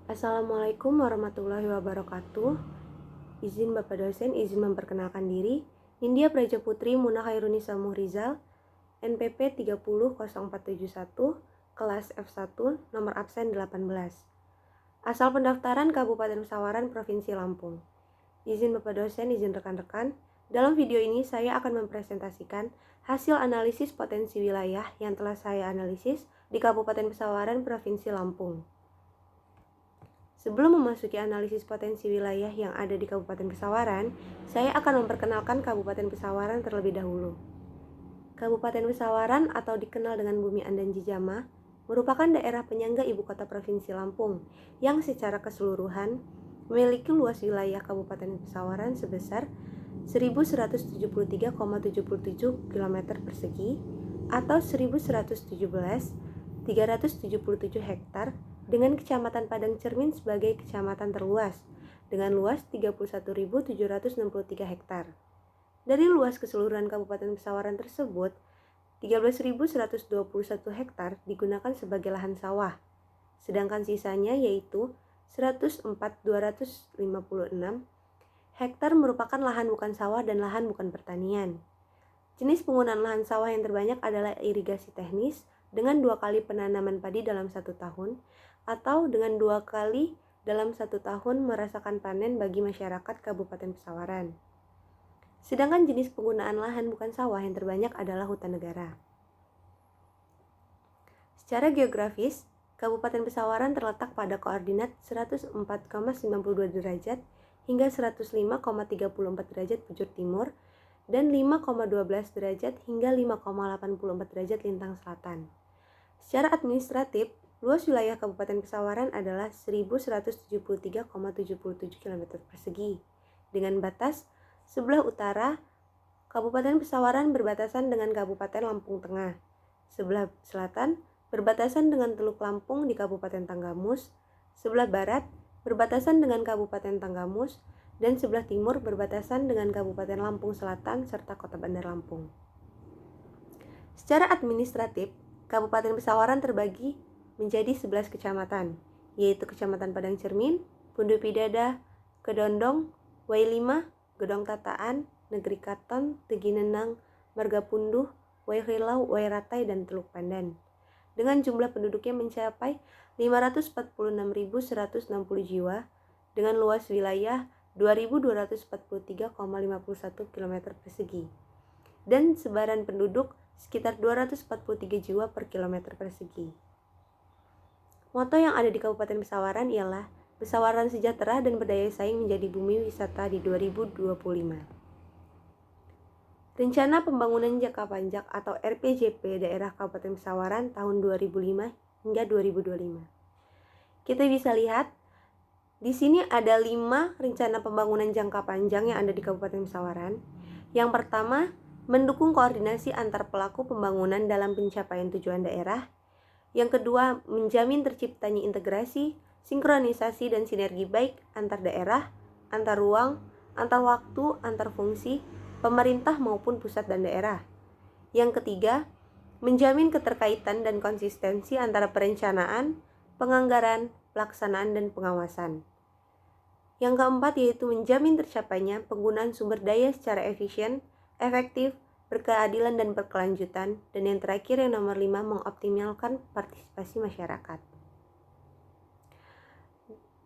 Assalamualaikum warahmatullahi wabarakatuh. Izin Bapak dosen, izin memperkenalkan diri. Nindya Praja Putri Munah Khairunisa Muhrizal, NPP 300471, kelas F1, nomor absen 18. Asal pendaftaran Kabupaten Pesawaran, Provinsi Lampung. Izin Bapak dosen, izin rekan-rekan. Dalam video ini saya akan mempresentasikan hasil analisis potensi wilayah yang telah saya analisis di Kabupaten Pesawaran, Provinsi Lampung. Sebelum memasuki analisis potensi wilayah yang ada di Kabupaten Pesawaran, saya akan memperkenalkan Kabupaten Pesawaran terlebih dahulu. Kabupaten Pesawaran atau dikenal dengan Bumian dan Jijama merupakan daerah penyangga ibu kota Provinsi Lampung yang secara keseluruhan memiliki luas wilayah Kabupaten Pesawaran sebesar 1173,77 km persegi atau 1117,377 hektar dengan Kecamatan Padang Cermin sebagai kecamatan terluas dengan luas 31.763 hektar. Dari luas keseluruhan Kabupaten Pesawaran tersebut, 13.121 hektar digunakan sebagai lahan sawah, sedangkan sisanya yaitu 104.256 hektar merupakan lahan bukan sawah dan lahan bukan pertanian. Jenis penggunaan lahan sawah yang terbanyak adalah irigasi teknis dengan 2 kali penanaman padi dalam 1 tahun atau dengan 2 kali dalam 1 tahun merasakan panen bagi masyarakat Kabupaten Pesawaran. Sedangkan jenis penggunaan lahan bukan sawah yang terbanyak adalah hutan negara. Secara geografis, Kabupaten Pesawaran terletak pada koordinat 104,92 derajat hingga 105,34 derajat bujur timur dan 5,12 derajat hingga 5,84 derajat lintang selatan. Secara administratif, luas wilayah Kabupaten Pesawaran adalah 1173,77 km persegi. Dengan batas sebelah utara, Kabupaten Pesawaran berbatasan dengan Kabupaten Lampung Tengah. Sebelah selatan berbatasan dengan Teluk Lampung di Kabupaten Tanggamus. Sebelah barat berbatasan dengan Kabupaten Tanggamus. Dan sebelah timur berbatasan dengan Kabupaten Lampung Selatan serta Kota Bandar Lampung. Secara administratif, Kabupaten Pesawaran terbagi menjadi 11 kecamatan, yaitu Kecamatan Padang Cermin, Pundu Pidada, Kedondong, Wailima, Gedong Tataan, Negeri Katon, Teginenang, Margapunduh, Waihilau, Wairatai, dan Teluk Pandan. Dengan jumlah penduduknya mencapai 546.160 jiwa, dengan luas wilayah 2.243,51 km persegi, dan sebaran penduduk sekitar 243 jiwa per kilometer persegi. Moto yang ada di Kabupaten Pesawaran ialah Pesawaran sejahtera dan berdaya saing menjadi bumi wisata di 2025. Rencana Pembangunan Jangka Panjang atau RPJP daerah Kabupaten Pesawaran tahun 2005 hingga 2025. Kita bisa lihat di sini ada 5 rencana pembangunan jangka panjang yang ada di Kabupaten Pesawaran. Yang pertama, mendukung koordinasi antar pelaku pembangunan dalam pencapaian tujuan daerah. Yang kedua, menjamin terciptanya integrasi, sinkronisasi, dan sinergi baik antar daerah, antar ruang, antar waktu, antar fungsi, pemerintah maupun pusat dan daerah. Yang ketiga, menjamin keterkaitan dan konsistensi antara perencanaan, penganggaran, pelaksanaan, dan pengawasan. Yang keempat yaitu menjamin tercapainya penggunaan sumber daya secara efisien, efektif, berkeadilan, dan berkelanjutan. Dan yang terakhir yang nomor 5, mengoptimalkan partisipasi masyarakat.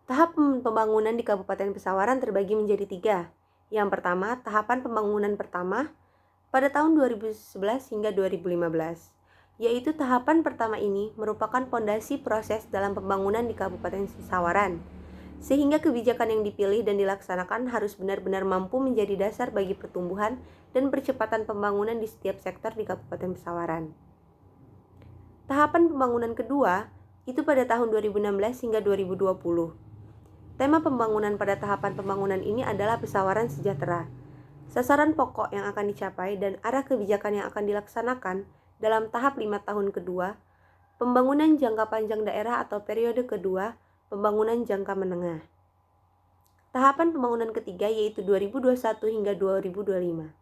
Tahap pembangunan di Kabupaten Pesawaran terbagi menjadi 3. Yang pertama, tahapan pembangunan pertama pada tahun 2011 hingga 2015. Yaitu tahapan pertama ini merupakan pondasi proses dalam pembangunan di Kabupaten Pesawaran, sehingga kebijakan yang dipilih dan dilaksanakan harus benar-benar mampu menjadi dasar bagi pertumbuhan dan percepatan pembangunan di setiap sektor di Kabupaten Pesawaran. Tahapan pembangunan kedua itu pada tahun 2016 hingga 2020. Tema pembangunan pada tahapan pembangunan ini adalah Pesawaran Sejahtera. Sasaran pokok yang akan dicapai dan arah kebijakan yang akan dilaksanakan dalam tahap 5 tahun kedua, pembangunan jangka panjang daerah atau periode kedua, pembangunan jangka menengah. Tahapan pembangunan ketiga yaitu 2021 hingga 2025.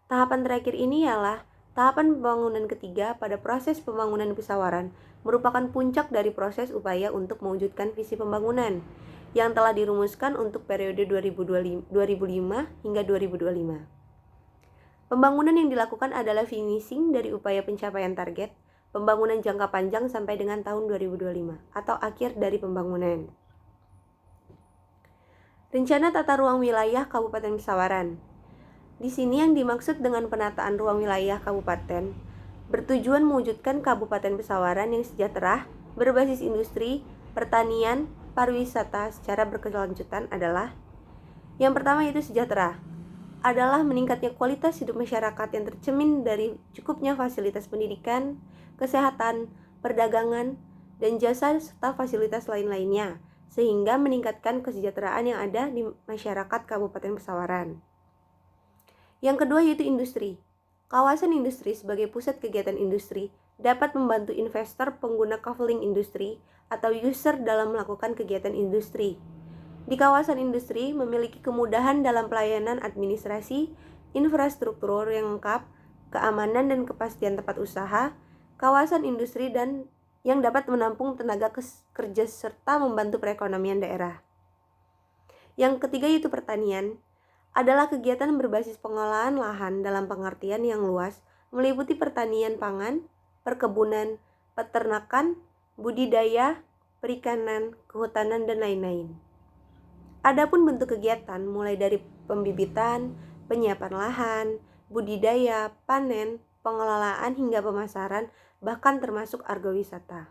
Tahapan terakhir ini ialah Tahapan pembangunan ketiga pada proses pembangunan Pesawaran merupakan puncak dari proses upaya untuk mewujudkan visi pembangunan yang telah dirumuskan untuk periode 2005 hingga 2025. Pembangunan yang dilakukan adalah finishing dari upaya pencapaian target pembangunan jangka panjang sampai dengan tahun 2025 atau akhir dari pembangunan. Rencana tata ruang wilayah Kabupaten Pesawaran. Di sini yang dimaksud dengan penataan ruang wilayah kabupaten bertujuan mewujudkan Kabupaten Pesawaran yang sejahtera, berbasis industri, pertanian, pariwisata secara berkelanjutan adalah yang pertama yaitu sejahtera, adalah meningkatnya kualitas hidup masyarakat yang tercermin dari cukupnya fasilitas pendidikan, kesehatan, perdagangan, dan jasa serta fasilitas lain-lainnya, sehingga meningkatkan kesejahteraan yang ada di masyarakat Kabupaten Pesawaran. Yang kedua yaitu industri. Kawasan industri sebagai pusat kegiatan industri dapat membantu investor pengguna kaveling industri atau user dalam melakukan kegiatan industri. Di kawasan industri memiliki kemudahan dalam pelayanan administrasi, infrastruktur yang lengkap, keamanan dan kepastian tempat usaha, kawasan industri dan yang dapat menampung tenaga kerja serta membantu perekonomian daerah. Yang ketiga yaitu pertanian, adalah kegiatan berbasis pengolahan lahan dalam pengertian yang luas, meliputi pertanian pangan, perkebunan, peternakan, budidaya, perikanan, kehutanan, dan lain-lain. Adapun bentuk kegiatan mulai dari pembibitan, penyiapan lahan, budidaya, panen, pengelolaan hingga pemasaran, bahkan termasuk agrowisata.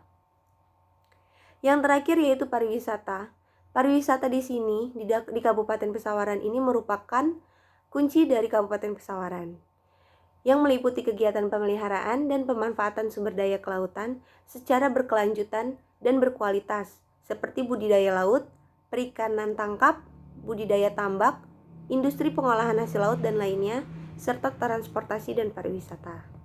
Yang terakhir yaitu pariwisata. Pariwisata di sini di Kabupaten Pesawaran ini merupakan kunci dari Kabupaten Pesawaran yang meliputi kegiatan pemeliharaan dan pemanfaatan sumber daya kelautan secara berkelanjutan dan berkualitas seperti budidaya laut, perikanan tangkap, budidaya tambak, industri pengolahan hasil laut dan lainnya, serta transportasi dan pariwisata.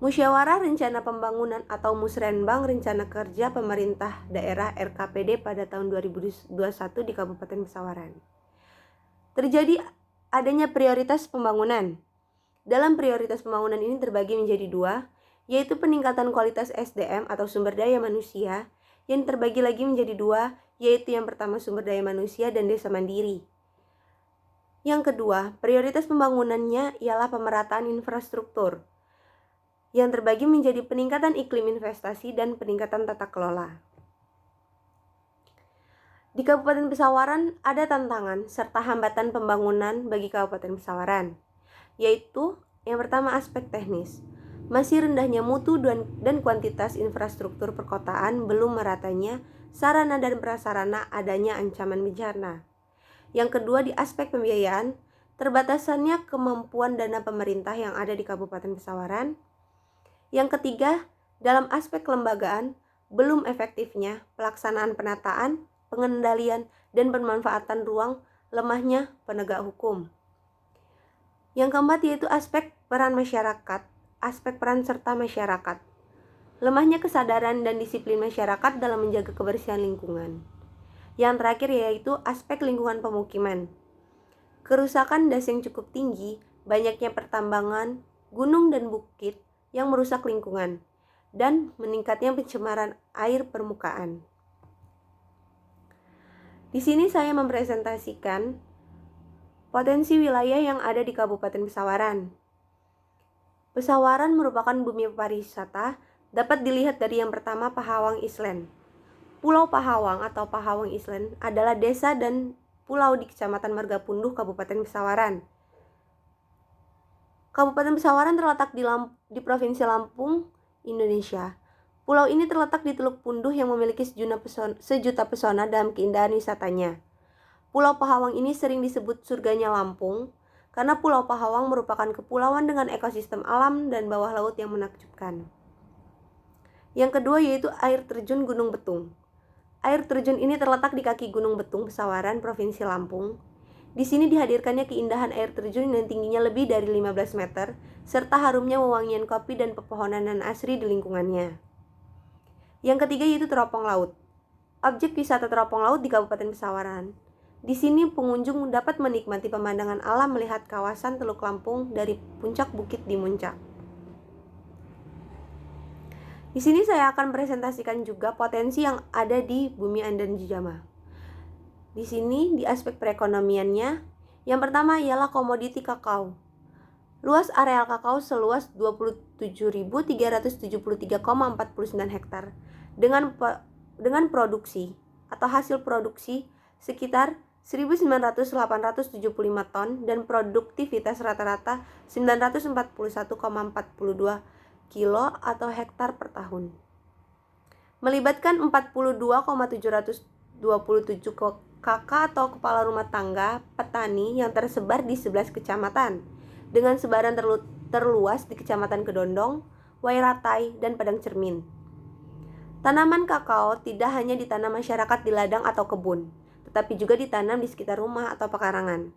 Musyawarah Rencana Pembangunan atau Musrenbang Rencana Kerja Pemerintah Daerah RKPD pada tahun 2021 di Kabupaten Pesawaran. Terjadi adanya prioritas pembangunan. Dalam prioritas pembangunan ini terbagi menjadi dua, yaitu peningkatan kualitas SDM atau sumber daya manusia, yang terbagi lagi menjadi dua, yaitu yang pertama sumber daya manusia dan desa mandiri. Yang kedua, prioritas pembangunannya ialah pemerataan infrastruktur, yang terbagi menjadi peningkatan iklim investasi dan peningkatan tata kelola. Di Kabupaten Pesawaran ada tantangan serta hambatan pembangunan bagi Kabupaten Pesawaran, yaitu yang pertama aspek teknis. Masih rendahnya mutu dan kuantitas infrastruktur perkotaan, belum meratanya sarana dan prasarana, adanya ancaman bencana. Yang kedua di aspek pembiayaan, terbatasannya kemampuan dana pemerintah yang ada di Kabupaten Pesawaran. Yang ketiga, dalam aspek kelembagaan, belum efektifnya pelaksanaan penataan, pengendalian, dan pemanfaatan ruang, lemahnya penegak hukum. Yang keempat yaitu aspek peran masyarakat, aspek peran serta masyarakat. Lemahnya kesadaran dan disiplin masyarakat dalam menjaga kebersihan lingkungan. Yang terakhir yaitu aspek lingkungan pemukiman. Kerusakan das yang cukup tinggi, banyaknya pertambangan, gunung dan bukit, yang merusak lingkungan, dan meningkatnya pencemaran air permukaan. Di sini saya mempresentasikan potensi wilayah yang ada di Kabupaten Pesawaran. Pesawaran merupakan bumi pariwisata, dapat dilihat dari yang pertama Pahawang Island. Pulau Pahawang atau Pahawang Island adalah desa dan pulau di Kecamatan Margapunduh, Kabupaten Pesawaran. Kabupaten Pesawaran terletak di Provinsi Lampung, Indonesia. Pulau ini terletak di Teluk Punduh yang memiliki sejuta pesona dalam keindahan wisatanya. Pulau Pahawang ini sering disebut surganya Lampung, karena Pulau Pahawang merupakan kepulauan dengan ekosistem alam dan bawah laut yang menakjubkan. Yang kedua yaitu air terjun Gunung Betung. Air terjun ini terletak di kaki Gunung Betung, Pesawaran, Provinsi Lampung. Di sini dihadirkannya keindahan air terjun yang tingginya lebih dari 15 meter, serta harumnya wewangian kopi dan pepohonan nan asri di lingkungannya. Yang ketiga yaitu teropong laut. Objek wisata teropong laut di Kabupaten Pesawaran. Di sini pengunjung dapat menikmati pemandangan alam melihat kawasan Teluk Lampung dari puncak bukit di Muncak. Di sini saya akan presentasikan juga potensi yang ada di Bumiayu dan Jijama. Di sini di aspek perekonomiannya, yang pertama ialah komoditi kakao. Luas areal kakao seluas 27.373,49 hektar dengan produksi atau hasil produksi sekitar 1.875 ton dan produktivitas rata-rata 941,42 kilo atau hektar per tahun. Melibatkan 42,727 KK atau kepala rumah tangga petani yang tersebar di 11 kecamatan dengan sebaran terluas di Kecamatan Kedondong, Wairatai, dan Padang Cermin. Tanaman kakao tidak hanya ditanam masyarakat di ladang atau kebun, tetapi juga ditanam di sekitar rumah atau pekarangan.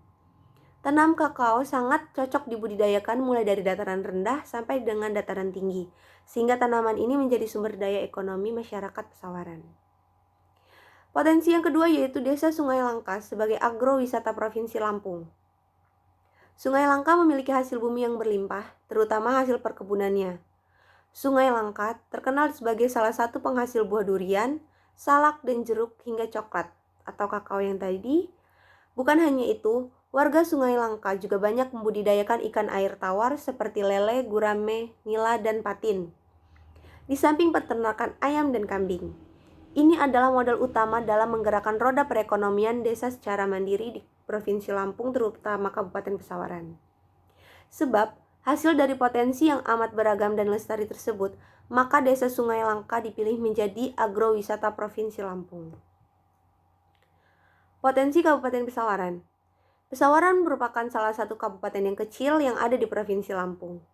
Tanam kakao sangat cocok dibudidayakan mulai dari dataran rendah sampai dengan dataran tinggi, sehingga tanaman ini menjadi sumber daya ekonomi masyarakat Pesawaran. Potensi yang kedua yaitu Desa Sungai Langka sebagai agrowisata Provinsi Lampung. Sungai Langka memiliki hasil bumi yang berlimpah, terutama hasil perkebunannya. Sungai Langka terkenal sebagai salah satu penghasil buah durian, salak, dan jeruk hingga coklat atau kakao yang tadi. Bukan hanya itu, warga Sungai Langka juga banyak membudidayakan ikan air tawar seperti lele, gurame, nila, dan patin. Di samping peternakan ayam dan kambing. Ini adalah modal utama dalam menggerakkan roda perekonomian desa secara mandiri di Provinsi Lampung, terutama Kabupaten Pesawaran. Sebab hasil dari potensi yang amat beragam dan lestari tersebut, maka Desa Sungai Langka dipilih menjadi agrowisata Provinsi Lampung. Potensi Kabupaten Pesawaran. Pesawaran merupakan salah satu kabupaten yang kecil yang ada di Provinsi Lampung.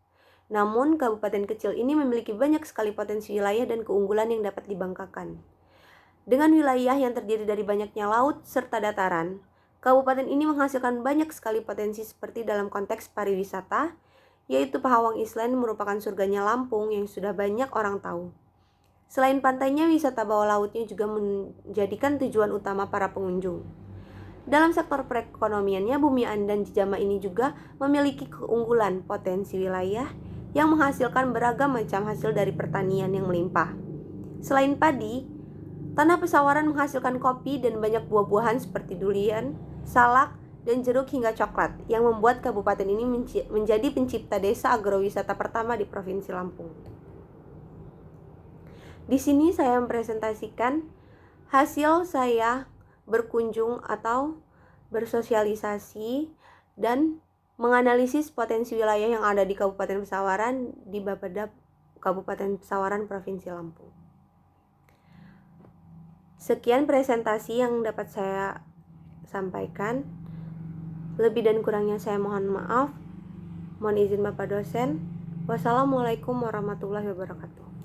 Namun, kabupaten kecil ini memiliki banyak sekali potensi wilayah dan keunggulan yang dapat dibanggakan. Dengan wilayah yang terdiri dari banyaknya laut serta dataran, kabupaten ini menghasilkan banyak sekali potensi seperti dalam konteks pariwisata, yaitu Pahawang Island merupakan surganya Lampung yang sudah banyak orang tahu. Selain pantainya, wisata bawah lautnya juga menjadikan tujuan utama para pengunjung. Dalam sektor perekonomiannya, Bumiayu dan Jijama ini juga memiliki keunggulan potensi wilayah yang menghasilkan beragam macam hasil dari pertanian yang melimpah. Selain padi, tanah Pesawaran menghasilkan kopi dan banyak buah-buahan seperti durian, salak, dan jeruk hingga coklat yang membuat kabupaten ini menjadi pencipta desa agrowisata pertama di Provinsi Lampung. Di sini saya mempresentasikan hasil saya berkunjung atau bersosialisasi dan menganalisis potensi wilayah yang ada di Kabupaten Pesawaran di Bapeda Kabupaten Pesawaran Provinsi Lampung. Sekian presentasi yang dapat saya sampaikan. Lebih dan kurangnya saya mohon maaf. Mohon izin Bapak dosen. Wassalamualaikum warahmatullahi wabarakatuh.